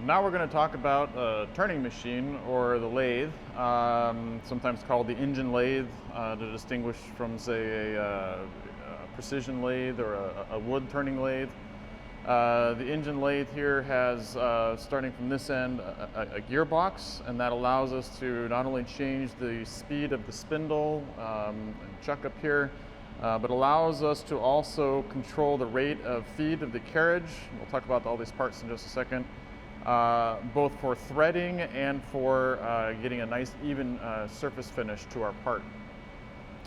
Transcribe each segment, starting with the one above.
Now we're going to talk about a turning machine, or the lathe, sometimes called the engine lathe, to distinguish from, say, a precision lathe or a wood turning lathe. The engine lathe here has, starting from this end, a gearbox, and that allows us to not only change the speed of the spindle and chuck up here, but allows us to also control the rate of feed of the carriage. We'll talk about all these parts in just a second. Both for threading and for getting a nice even surface finish to our part.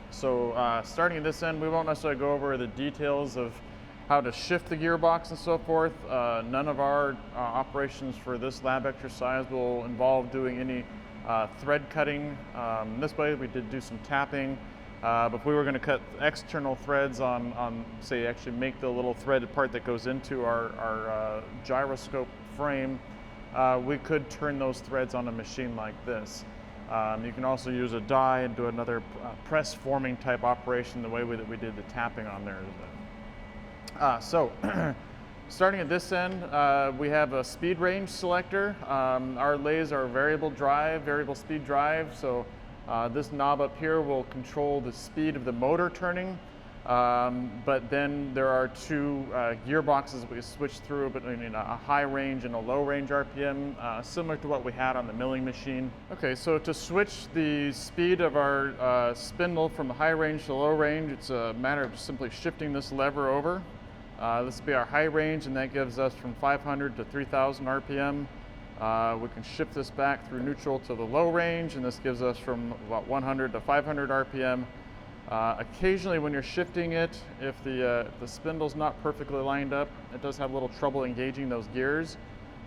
So starting at this end, we won't necessarily go over the details of how to shift the gearbox and so forth. None of our operations for this lab exercise will involve doing any thread cutting. This way we did do some tapping, but if we were going to cut external threads on say, actually make the little threaded part that goes into our gyroscope frame, we could turn those threads on a machine like this. You can also use a die and do another press forming type operation the way that we did the tapping on there. So starting at this end, we have a speed range selector. Our lathes are variable speed drive, so this knob up here will control the speed of the motor turning. But then there are two gearboxes we switch through between a high range and a low range RPM, similar to what we had on the milling machine. Okay, so to switch the speed of our spindle from the high range to low range, it's a matter of simply shifting this lever over. This will be our high range, and that gives us from 500 to 3000 RPM. We can shift this back through neutral to the low range, and this gives us from about 100 to 500 RPM. Occasionally when you're shifting it, if the spindle's not perfectly lined up, it does have a little trouble engaging those gears.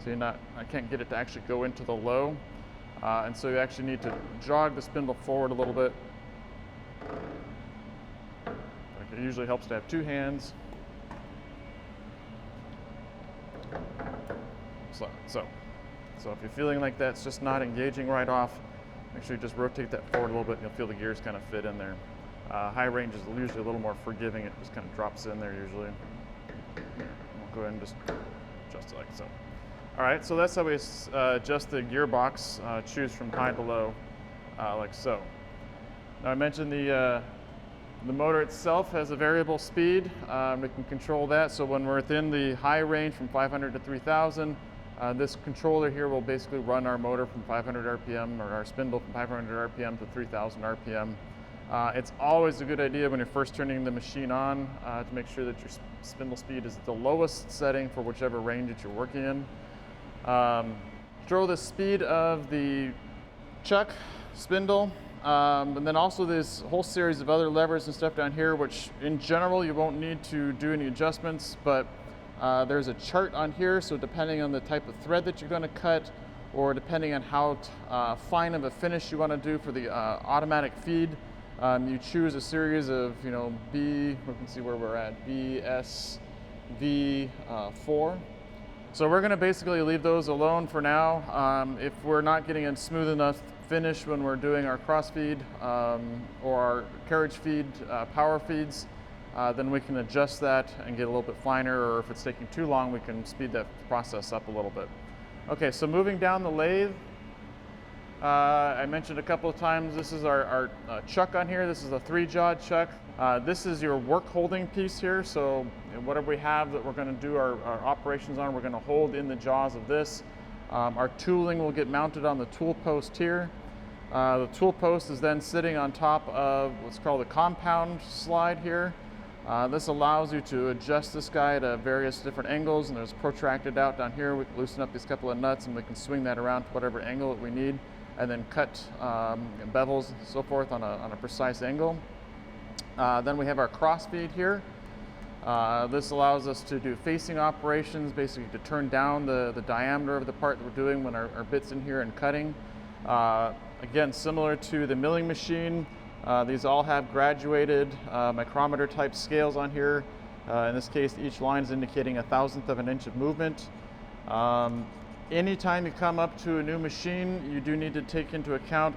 So I can't get it to actually go into the low. And so you actually need to jog the spindle forward a little bit. Like, it usually helps to have two hands. So if you're feeling like that's just not engaging right off, make sure you just rotate that forward a little bit and you'll feel the gears kind of fit in there. High range is usually a little more forgiving. It just kind of drops in there usually. We'll go ahead and just adjust it like so. All right, so that's how we adjust the gearbox, choose from high to low, like so. Now I mentioned the motor itself has a variable speed. We can control that, so when we're within the high range from 500 to 3000, this controller here will basically run our motor from 500 RPM, or our spindle from 500 RPM to 3000 RPM. It's always a good idea when you're first turning the machine on to make sure that your spindle speed is at the lowest setting for whichever range that you're working in. Control the speed of the chuck, spindle, and then also this whole series of other levers and stuff down here, which in general you won't need to do any adjustments, but there's a chart on here, so depending on the type of thread that you're going to cut, or depending on how fine of a finish you want to do for the automatic feed, you choose a series of, we can see where we're at, B, S, V, 4. So we're going to basically leave those alone for now. If we're not getting a smooth enough finish when we're doing our cross feed or our carriage feed, power feeds, then we can adjust that and get a little bit finer, or if it's taking too long, we can speed that process up a little bit. Okay, so moving down the lathe, I mentioned a couple of times, this is our chuck on here. This is a 3-jawed chuck. This is your work holding piece here. So whatever we have that we're going to do our operations on, we're going to hold in the jaws of this. Our tooling will get mounted on the tool post here. The tool post is then sitting on top of what's called a compound slide here. This allows you to adjust this guy at various different angles, and there's protracted out down here. We can loosen up these couple of nuts and we can swing that around to whatever angle that we need, and then cut bevels and so forth on a precise angle. Then we have our cross feed here. This allows us to do facing operations, basically to turn down the diameter of the part that we're doing when our bit's in here and cutting. Again, similar to the milling machine, these all have graduated micrometer type scales on here. In this case, each line is indicating 1/1000th of an inch of movement. Anytime you come up to a new machine, you do need to take into account,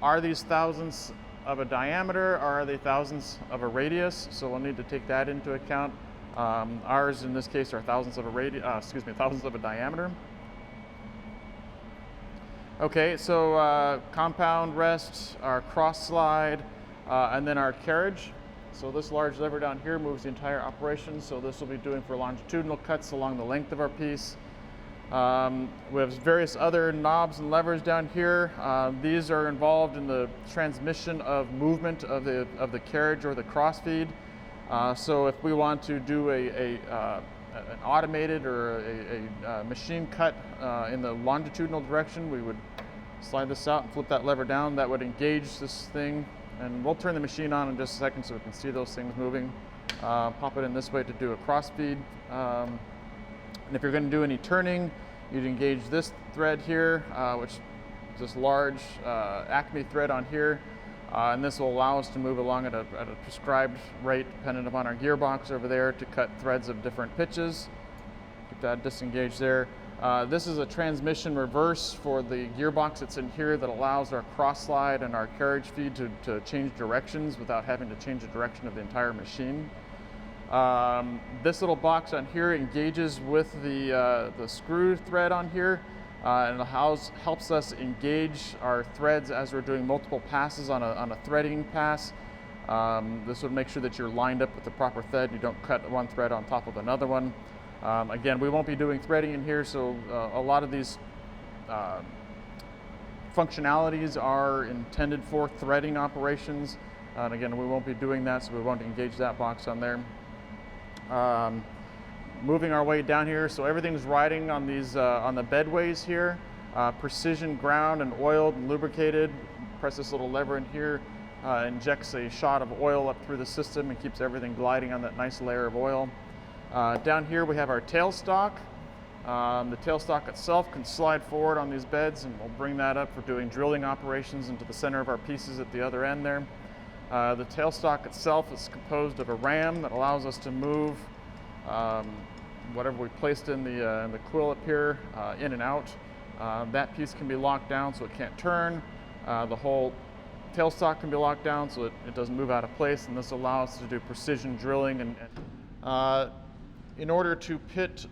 are these thousandths of a diameter, or are they thousandths of a radius? So we'll need to take that into account. Ours in this case are thousandths of a diameter. Okay, so compound rest, our cross slide, and then our carriage. So this large lever down here moves the entire operation. So this will be doing for longitudinal cuts along the length of our piece. We have various other knobs and levers down here. These are involved in the transmission of movement of the carriage or the cross feed. So if we want to do an automated or a machine cut in the longitudinal direction, we would slide this out and flip that lever down. That would engage this thing, and we'll turn the machine on in just a second so we can see those things moving. Pop it in this way to do a cross feed. And if you're going to do any turning, you'd engage this thread here, which is this large Acme thread on here. And this will allow us to move along at a prescribed rate dependent upon our gearbox over there to cut threads of different pitches. Keep that disengaged there. This is a transmission reverse for the gearbox that's in here that allows our cross slide and our carriage feed to change directions without having to change the direction of the entire machine. This little box on here engages with the screw thread on here, and it helps us engage our threads as we're doing multiple passes on a threading pass. This would make sure that you're lined up with the proper thread. You don't cut one thread on top of another one. Again, we won't be doing threading in here, so a lot of these functionalities are intended for threading operations. And again, we won't be doing that, so we won't engage that box on there. Moving our way down here, so everything's riding on these on the bedways here. Precision ground and oiled and lubricated. Press this little lever in here, injects a shot of oil up through the system and keeps everything gliding on that nice layer of oil. Down here we have our tailstock. The tailstock itself can slide forward on these beds, and we'll bring that up for doing drilling operations into the center of our pieces at the other end there. The tailstock itself is composed of a ram that allows us to move whatever we placed in the quill up here in and out. That piece can be locked down so it can't turn. The whole tailstock can be locked down so it doesn't move out of place, and this allows us to do precision drilling. In order to put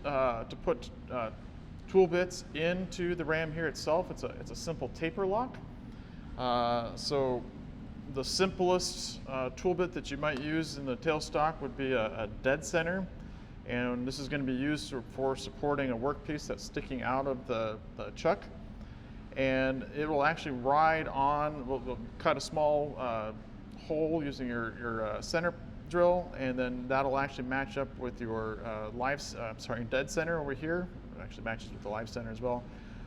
tool bits into the ram here itself, it's a simple taper lock. So the simplest tool bit that you might use in the tailstock would be a dead center, and this is going to be used for supporting a workpiece that's sticking out of the chuck, and it will actually ride on. We'll cut a small hole using your center drill, and then that'll actually match up with your dead center over here. It actually matches with the live center as well.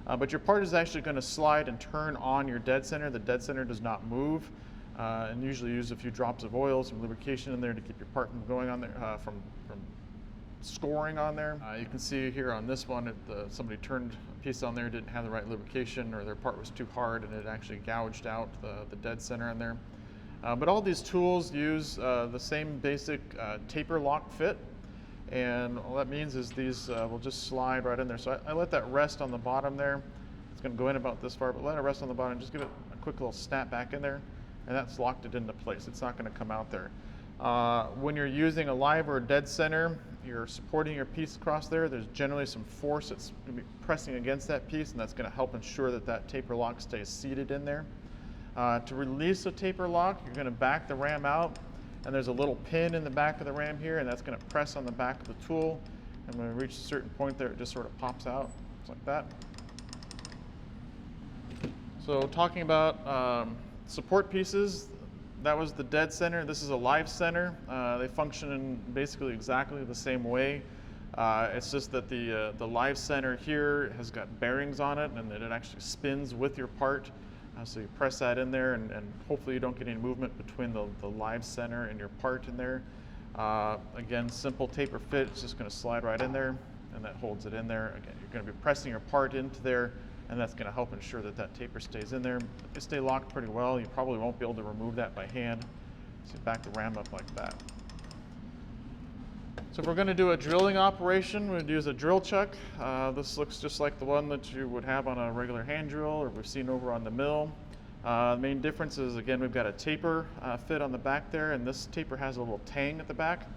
But your part is actually going to slide and turn on your dead center. The dead center does not move, and usually use a few drops of oil, some lubrication in there to keep your part from going on there, from scoring on there. You can see here on this one, somebody turned a piece on there, didn't have the right lubrication, or their part was too hard, and it actually gouged out the dead center in there. But all these tools use the same basic taper lock fit, and all that means is these will just slide right in there. So I let that rest on the bottom there. It's going to go in about this far, but let it rest on the bottom. Just give it a quick little snap back in there, and that's locked it into place. It's not going to come out there. When you're using a live or a dead center, you're supporting your piece across there. There's generally some force that's going to be pressing against that piece, and that's going to help ensure that taper lock stays seated in there. To release a taper lock, you're going to back the ram out, and there's a little pin in the back of the ram here, and that's going to press on the back of the tool. And when we reach a certain point there, it just sort of pops out, just like that. So talking about support pieces, that was the dead center. This is a live center. They function in basically exactly the same way. It's just that the live center here has got bearings on it, and that it actually spins with your part. So you press that in there, and hopefully you don't get any movement between the live center and your part in there. Again, simple taper fit. It's just going to slide right in there, and that holds it in there. Again, you're going to be pressing your part into there, and that's going to help ensure that taper stays in there. If it stay locked pretty well, you probably won't be able to remove that by hand. So you back the ram up like that. So if we're going to do a drilling operation, we would use a drill chuck. This looks just like the one that you would have on a regular hand drill, or we've seen over on the mill. The main difference is, again, we've got a taper fit on the back there, and this taper has a little tang at the back.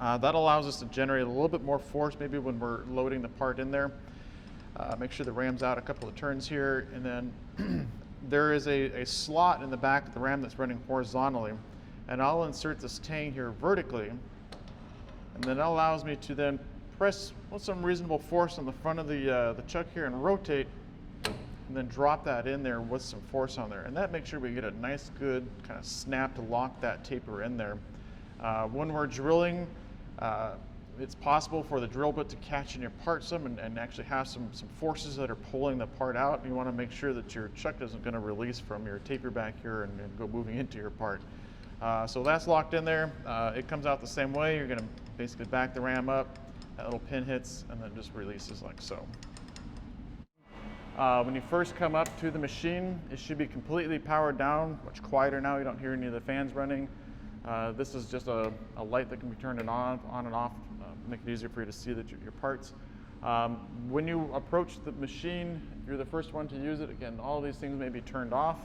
That allows us to generate a little bit more force maybe when we're loading the part in there. Make sure the ram's out a couple of turns here, and then there is a slot in the back of the ram that's running horizontally, and I'll insert this tang here vertically, and then that allows me to then press with some reasonable force on the front of the chuck here and rotate, and then drop that in there with some force on there, and that makes sure we get a nice good kind of snap to lock that taper in there. When we're drilling, it's possible for the drill bit to catch in your part some and actually have some forces that are pulling the part out. You want to make sure that your chuck isn't going to release from your taper back here and go moving into your part. So that's locked in there. It comes out the same way. You're going to basically back the ram up, that little pin hits, and then just releases like so. When you first come up to the machine, it should be completely powered down, much quieter now. You don't hear any of the fans running. This is just a light that can be turned on and off, make it easier for you to see that your parts. When you approach the machine, if you're the first one to use it, again, all of these things may be turned off.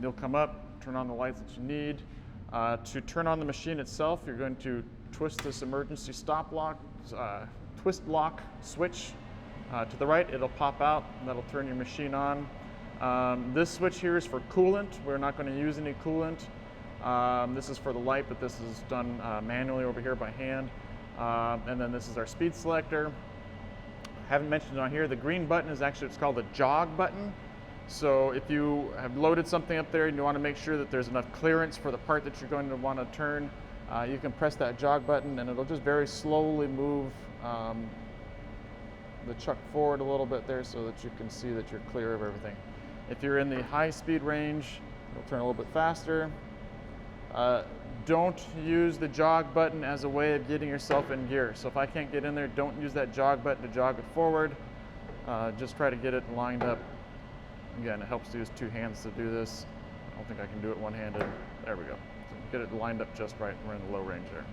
You'll come up, turn on the lights that you need. To turn on the machine itself, you're going to twist this emergency stop lock, twist lock switch to the right. It'll pop out, and that'll turn your machine on. This switch here is for coolant. We're not going to use any coolant. This is for the light, but this is done manually over here by hand. And then this is our speed selector. I haven't mentioned it on here, the green button is actually what's called the jog button. So if you have loaded something up there and you want to make sure that there's enough clearance for the part that you're going to want to turn, you can press that jog button and it'll just very slowly move the chuck forward a little bit there so that you can see that you're clear of everything. If you're in the high speed range, it'll turn a little bit faster. Don't use the jog button as a way of getting yourself in gear. So if I can't get in there, don't use that jog button to jog it forward. Just try to get it lined up. Again, it helps to use two hands to do this. I don't think I can do it one-handed. There we go. So get it lined up just right. We're in the low range there.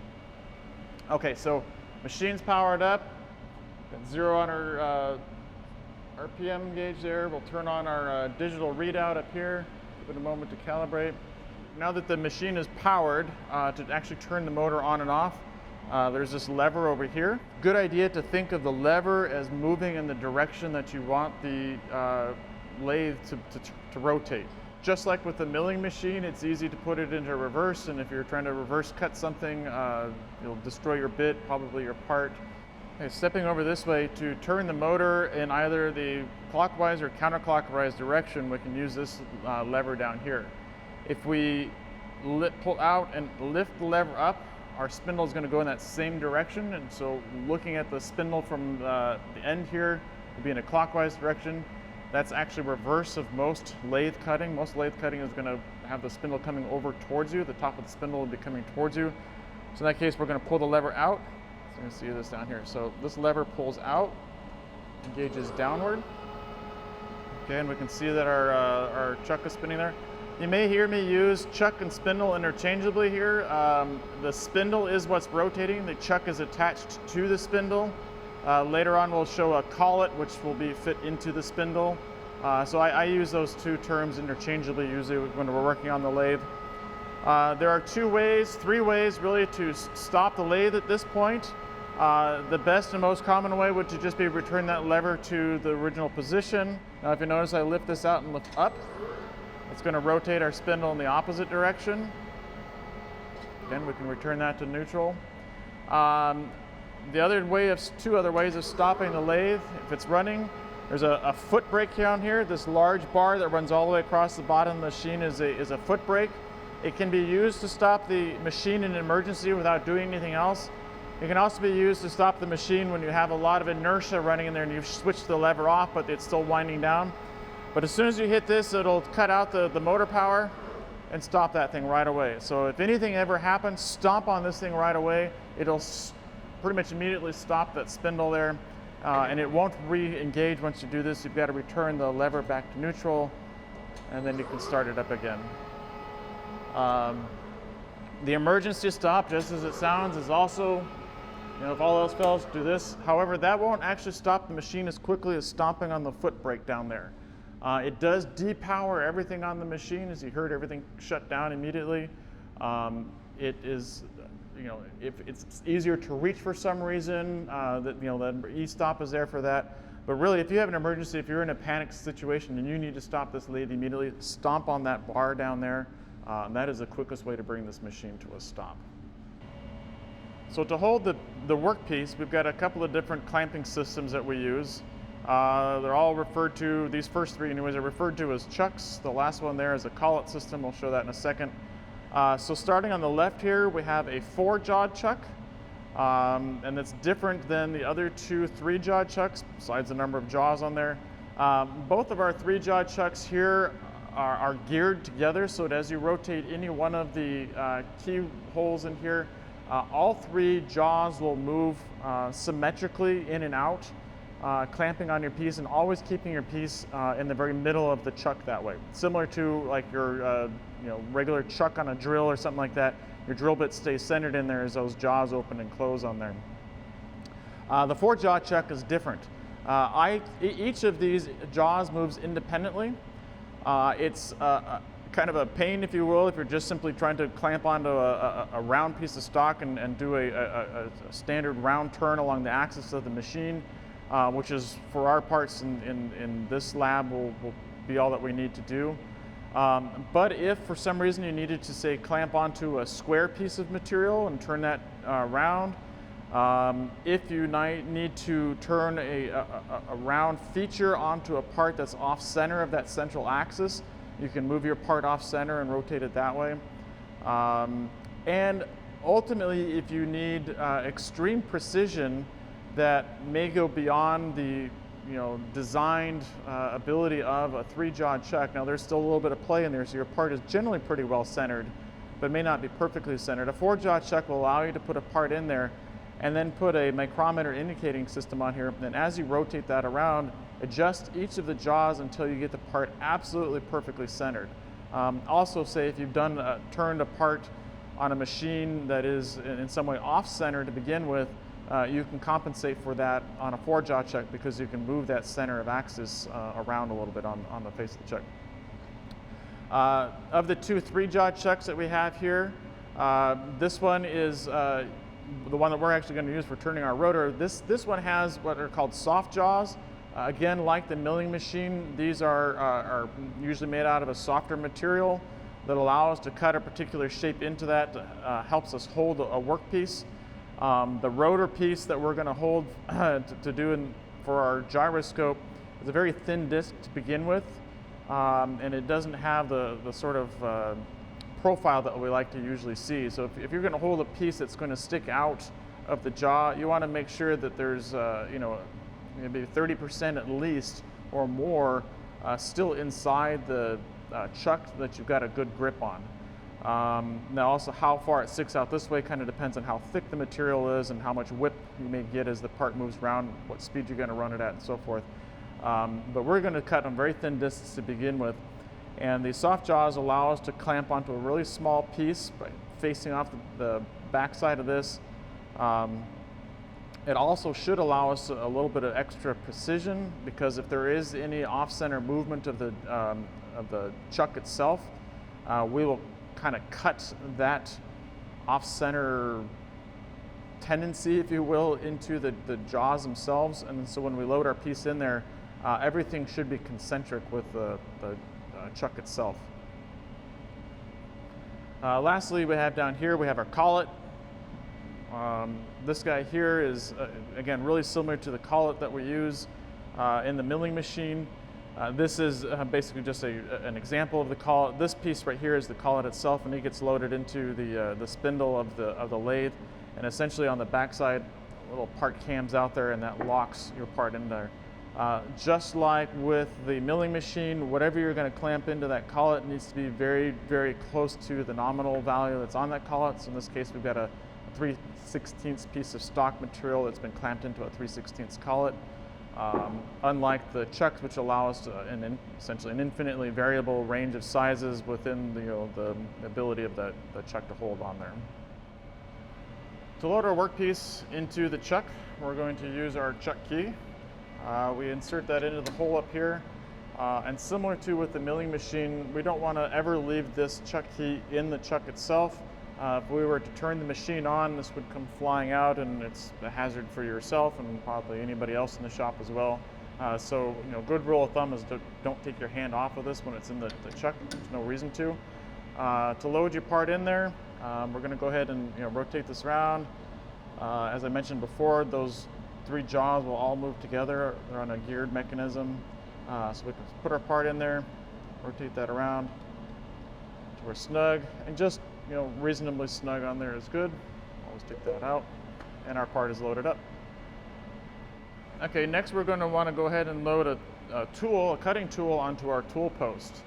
Okay, so machine's powered up. Got 0 on our RPM gauge there. We'll turn on our digital readout up here. Give it a moment to calibrate. Now that the machine is powered, to actually turn the motor on and off, there's this lever over here. Good idea to think of the lever as moving in the direction that you want the lathe to rotate. Just like with the milling machine, it's easy to put it into reverse, and if you're trying to reverse cut something, you'll destroy your bit, probably your part. Okay, stepping over this way, to turn the motor in either the clockwise or counterclockwise direction, we can use this lever down here. If we pull out and lift the lever up, our spindle is going to go in that same direction, and so looking at the spindle from the end here will be in a clockwise direction. That's actually reverse of most lathe cutting. Most lathe cutting is going to have the spindle coming over towards you. The top of the spindle will be coming towards you. So in that case, we're going to pull the lever out. So you can see this down here. So this lever pulls out, engages downward. Okay, and we can see that our chuck is spinning there. You may hear me use chuck and spindle interchangeably here. The spindle is what's rotating. The chuck is attached to the spindle. Later on we'll show a collet which will be fit into the spindle. So I use those two terms interchangeably usually when we're working on the lathe. There are three ways really to stop the lathe at this point. The best and most common way would to just be return that lever to the original position. Now if you notice, I lift this out and lift up. It's going to rotate our spindle in the opposite direction. Again, we can return that to neutral. The other way two other ways of stopping the lathe, if it's running, there's a foot brake down here. This large bar that runs all the way across the bottom of the machine is a foot brake. It can be used to stop the machine in an emergency without doing anything else. It can also be used to stop the machine when you have a lot of inertia running in there and you've switched the lever off, but it's still winding down. But as soon as you hit this, it'll cut out the motor power and stop that thing right away. So if anything ever happens, stomp on this thing right away. It'll pretty much immediately stop that spindle there, and it won't re-engage once you do this. You've got to return the lever back to neutral, and then you can start it up again. The emergency stop, just as it sounds, is also, if all else fails, do this. However, that won't actually stop the machine as quickly as stomping on the foot brake down there. It does depower everything on the machine. As you heard, everything shut down immediately. if it's easier to reach for some reason, that e-stop is there for that. But really, if you have an emergency, if you're in a panic situation and you need to stop this lathe immediately, stomp on that bar down there. And that is the quickest way to bring this machine to a stop. So to hold the workpiece, we've got a couple of different clamping systems that we use. They're all referred to, these first three anyways, are referred to as chucks. The last one there is a collet system. We'll show that in a second. So starting on the left here, we have a 4-jawed chuck. And it's different than the other two 3-jawed chucks, besides the number of jaws on there. Both of our 3-jawed chucks here are geared together, so that as you rotate any one of the key holes in here, all 3 jaws will move symmetrically in and out, clamping on your piece and always keeping your piece in the very middle of the chuck that way. Similar to like your regular chuck on a drill or something like that. Your drill bit stays centered in there as those jaws open and close on there. The 4-jaw chuck is different. Each of these jaws moves independently. It's kind of a pain, if you will, if you're just simply trying to clamp onto a round piece of stock and do a standard round turn along the axis of the machine, which is, for our parts in this lab, will be all that we need to do. But if for some reason you needed to, say, clamp onto a square piece of material and turn that round, if you need to turn a round feature onto a part that's off center of that central axis, you can move your part off center and rotate it that way. And ultimately, if you need extreme precision that may go beyond the designed ability of a 3-jawed chuck. Now there's still a little bit of play in there, so your part is generally pretty well centered, but may not be perfectly centered. A 4-jawed chuck will allow you to put a part in there and then put a micrometer indicating system on here. And as you rotate that around, adjust each of the jaws until you get the part absolutely perfectly centered. Also, say if you've turned a part on a machine that is in some way off-center to begin with, you can compensate for that on a 4-jaw chuck because you can move that center of axis around a little bit on the face of the chuck. Of the two 3-jaw chucks that we have here, this one is the one that we're actually going to use for turning our rotor. This one has what are called soft jaws. Again, like the milling machine, these are usually made out of a softer material that allow us to cut a particular shape into that, helps us hold a workpiece. The rotor piece that we're going to hold to do for our gyroscope is a very thin disc to begin with, and it doesn't have the sort of profile that we like to usually see. So if you're going to hold a piece that's going to stick out of the jaw, you want to make sure that there's maybe 30% at least or more still inside the chuck that you've got a good grip on. Now also how far it sticks out this way kind of depends on how thick the material is and how much whip you may get as the part moves around, what speed you're going to run it at and so forth. But we're going to cut on very thin discs to begin with, and the soft jaws allow us to clamp onto a really small piece by facing off the back side of this. It also should allow us a little bit of extra precision, because if there is any off-center movement of the chuck itself, we will kind of cut that off-center tendency, if you will, into the jaws themselves. And so when we load our piece in there, everything should be concentric with the chuck itself. Lastly, we have down here, we have our collet. This guy here is, again, really similar to the collet that we use in the milling machine. This is basically just an example of the collet. This piece right here is the collet itself, and it gets loaded into the spindle of the lathe. And essentially on the backside, little part cams out there, and that locks your part in there. Just like with the milling machine, whatever you're going to clamp into that collet needs to be very, very close to the nominal value that's on that collet. So in this case, we've got a 3/16 piece of stock material that's been clamped into a 3/16 collet. Unlike the chucks, which allow us to, essentially an infinitely variable range of sizes within the ability of the chuck to hold on there. To load our workpiece into the chuck, we're going to use our chuck key. We insert that into the hole up here, and similar to with the milling machine, we don't want to ever leave this chuck key in the chuck itself. If we were to turn the machine on, this would come flying out, and it's a hazard for yourself and probably anybody else in the shop as well. So, good rule of thumb is don't take your hand off of this when it's in the chuck. There's no reason to. To load your part in there, we're going to go ahead and rotate this around. As I mentioned before, those 3 jaws will all move together. They're on a geared mechanism. So we can put our part in there, rotate that around to we're snug, and just reasonably snug on there is good. Always take that out, and our part is loaded up. Okay, next we're going to want to go ahead and load a cutting tool onto our tool post.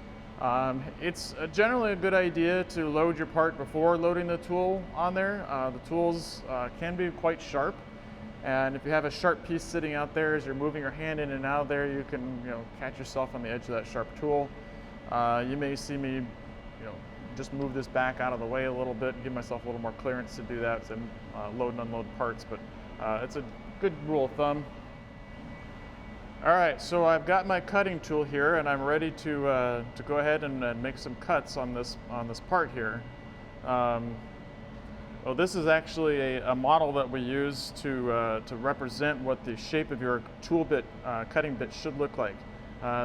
It's generally a good idea to load your part before loading the tool on there. The tools can be quite sharp, and if you have a sharp piece sitting out there as you're moving your hand in and out there, you can catch yourself on the edge of that sharp tool. You may see me just move this back out of the way a little bit and give myself a little more clearance to do that as I load and unload parts, but it's a good rule of thumb. All right, so I've got my cutting tool here, and I'm ready to go ahead and make some cuts on this part here. Well, this is actually a model that we use to represent what the shape of your tool bit, cutting bit should look like.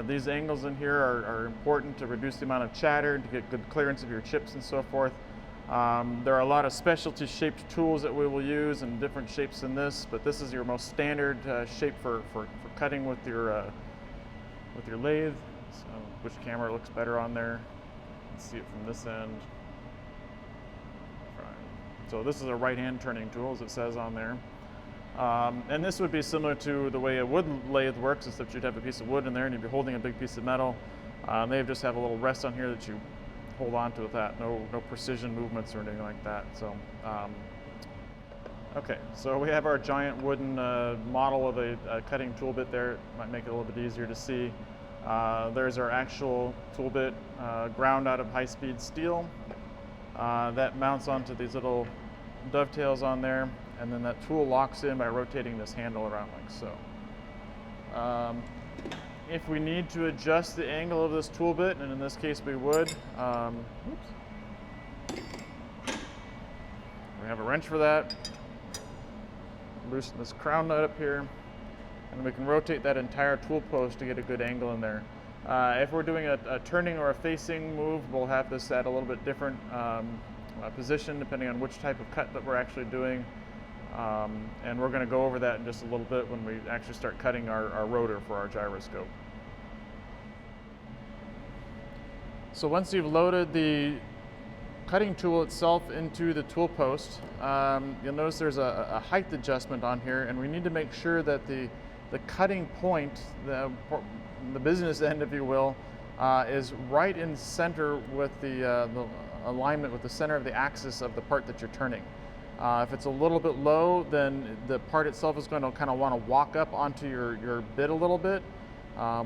These angles in here are important to reduce the amount of chatter, to get good clearance of your chips and so forth. There are a lot of specialty shaped tools that we will use and different shapes in this, but this is your most standard shape for cutting with your lathe. So which camera looks better on there? Let's see it from this end. Right. So this is a right-hand turning tool, as it says on there. And this would be similar to the way a wood lathe works, except you'd have a piece of wood in there and you'd be holding a big piece of metal. They just have a little rest on here that you hold on to with that. No precision movements or anything like that. So, okay, so we have our giant wooden model of a cutting tool bit there. It might make it a little bit easier to see. There's our actual tool bit ground out of high-speed steel. That mounts onto these little dovetails on there, and then that tool locks in by rotating this handle around like so. If we need to adjust the angle of this tool bit, and in this case we would, we have a wrench for that. Loosen this crown nut up here, and we can rotate that entire tool post to get a good angle in there. If we're doing a turning or a facing move, we'll have this at a little bit different position depending on which type of cut that we're actually doing. And we're going to go over that in just a little bit when we actually start cutting our rotor for our gyroscope. So once you've loaded the cutting tool itself into the tool post, you'll notice there's a height adjustment on here, and we need to make sure that the cutting point, the business end, if you will, is right in center with the alignment with the center of the axis of the part that you're turning. If it's a little bit low, then the part itself is going to kind of want to walk up onto your bit a little bit,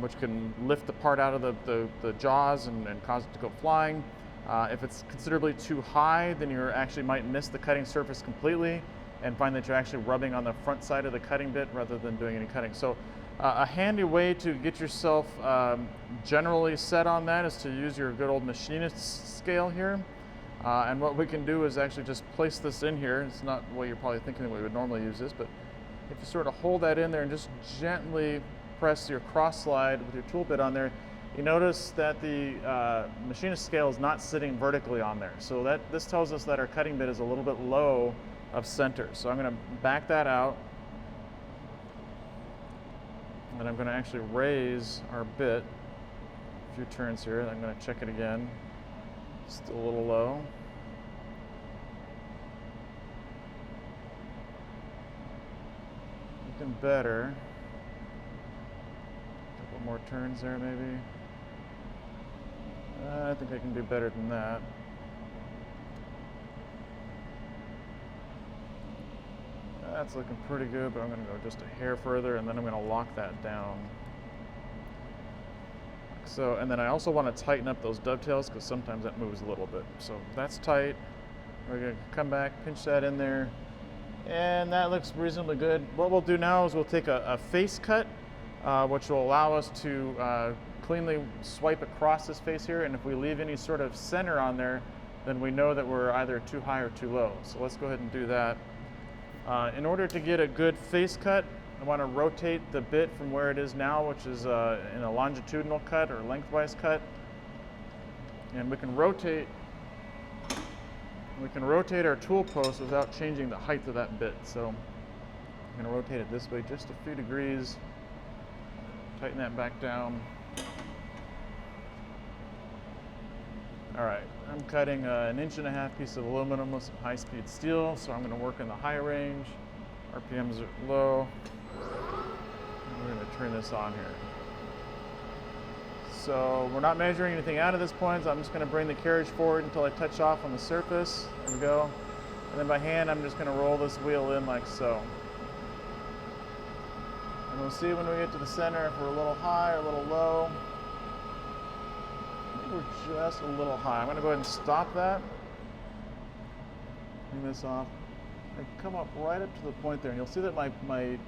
which can lift the part out of the jaws and cause it to go flying. If it's considerably too high, then you actually might miss the cutting surface completely and find that you're actually rubbing on the front side of the cutting bit rather than doing any cutting. So a handy way to get yourself generally set on that is to use your good old machinist scale here. And what we can do is actually just place this in here. It's not the way you're probably thinking that we would normally use this, but if you sort of hold that in there and just gently press your cross slide with your tool bit on there, you notice that the machinist scale is not sitting vertically on there. So this tells us that our cutting bit is a little bit low of center. So I'm going to back that out, and I'm going to actually raise our bit a few turns here. I'm going to check it again. Still a little low. Looking better. A couple more turns there, maybe. I think I can do better than that. That's looking pretty good, but I'm going to go just a hair further, and then I'm going to lock that down. So, and then I also want to tighten up those dovetails because sometimes that moves a little bit. So that's tight. We're going to come back, pinch that in there, and that looks reasonably good. What we'll do now is we'll take a face cut, which will allow us to cleanly swipe across this face here, and if we leave any sort of center on there, then we know that we're either too high or too low. So let's go ahead and do that. In order to get a good face cut, I want to rotate the bit from where it is now, which is in a longitudinal cut or lengthwise cut. And we can rotate our tool post without changing the height of that bit. So I'm going to rotate it this way just a few degrees, tighten that back down. All right, I'm cutting an 1.5 inch piece of aluminum with some high-speed steel, so I'm going to work in the high range. RPMs are low. And we're going to turn this on here. So we're not measuring anything out at this point, so I'm just going to bring the carriage forward until I touch off on the surface. There we go. And then by hand, I'm just going to roll this wheel in like so. And we'll see when we get to the center if we're a little high or a little low. I think we're just a little high. I'm going to go ahead and stop that. Bring this off. And come up right up to the point there, and you'll see that the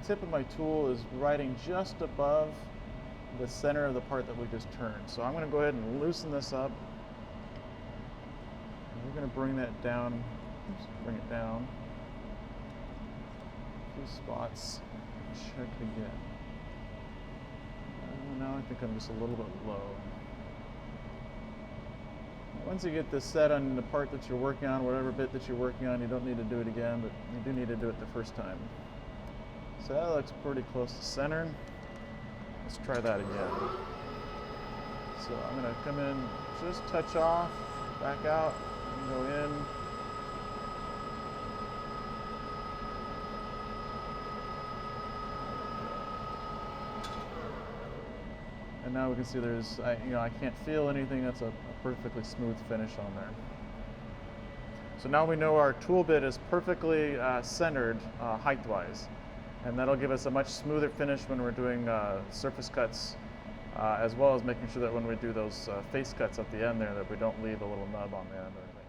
tip of my tool is riding just above the center of the part that we just turned. So I'm going to go ahead and loosen this up. And we're going to bring that down. Oops, bring it down. A few spots. Check it again. Now I think I'm just a little bit low. Once you get this set on the part that you're working on, whatever bit that you're working on, you don't need to do it again, but you do need to do it the first time. So that looks pretty close to center. Let's try that again. So I'm going to come in, just touch off, back out, and go in. And now we can see there's, I can't feel anything. That's a perfectly smooth finish on there. So now we know our tool bit is perfectly centered height-wise. And that'll give us a much smoother finish when we're doing surface cuts, as well as making sure that when we do those face cuts at the end there, that we don't leave a little nub on the end or anything.